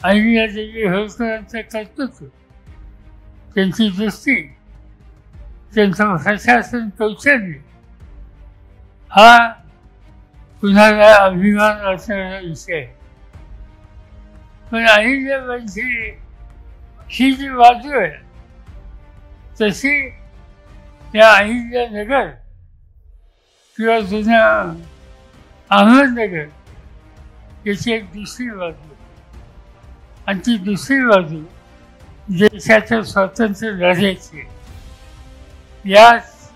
अहिल्यादेवी होळकरांचं कर्तृत्व, त्यांची दृष्टी, त्यांचं प्रशासन कौशल्य हा कुणाला अभिमान असणारा विषय आहे. पण अहिल्याबाईंची ही जी बाजू आहे तशी या अहिल्यानगर किंवा जुन्या अहमदनगर याची एक दुसरी बाजू आहे. आणि ती दुसरी बाजू देशाच्या स्वातंत्र्य लढ्याची. याच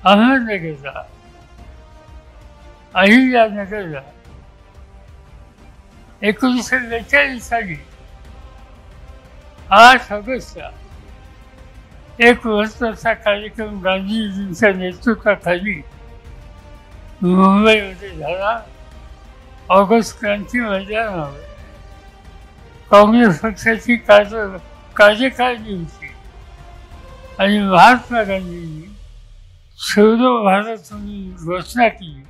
अहमदनगरला, अहिल्यानगरला 1942 साली 8 ऑगस्टला एक महत्त्वाचा कार्यक्रम गांधीजींच्या नेतृत्वाखाली मुंबईमध्ये झाला. ऑगस्ट क्रांती मैदानावर काँग्रेस पक्षाची कार्यकारिणी होती आणि महात्मा गांधींनी सर्व भारतातून घोषणा केली.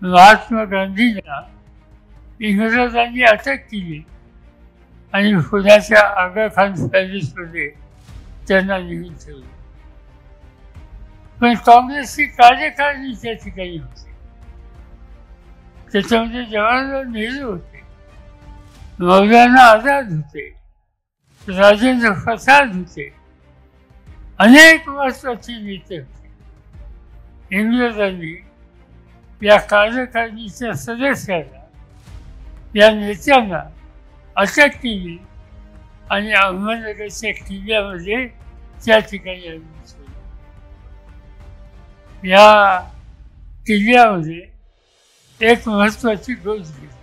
महात्मा गांधींना इंग्रजांनी अटक केली आणि पुण्याच्या आगा खान पॅलेसमध्ये त्यांना नेऊन ठेवलं. पण काँग्रेसची कार्यकारिणी त्या ठिकाणी होती. त्याच्यामध्ये जवाहरलाल नेहरू होते, मौलाना आझाद होते, राजेंद्र प्रसाद होते, अनेक महत्त्वाचे नेते होते. इंग्रजांनी या कार्यकारिणीच्या सदस्याला, या नेत्यांना अटक केली आणि अहमदनगरच्या किल्ल्यामध्ये त्या ठिकाणी आणून ठेवलं. या किल्ल्यामध्ये एक महत्त्वाची गोष्ट घेतली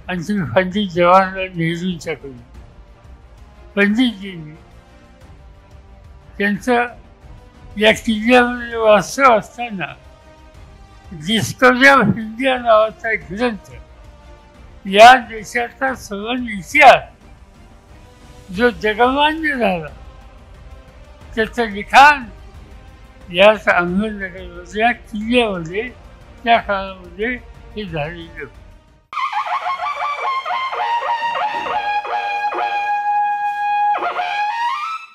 आणि ती पंडित जवाहरलाल नेहरूंच्याकडून. पंडितजींनी त्यांचं या किल्ल्यामध्ये वास्तव असताना डिस्कवरी ऑफ इंडिया नावाचा एक ग्रंथ, या देशाचा सवन इतिहास जो जगमान्य झाला, त्याचं लिखाण याच अहमदनगरमध्ये या किल्ल्यामध्ये त्या काळामध्ये हे झालेलं.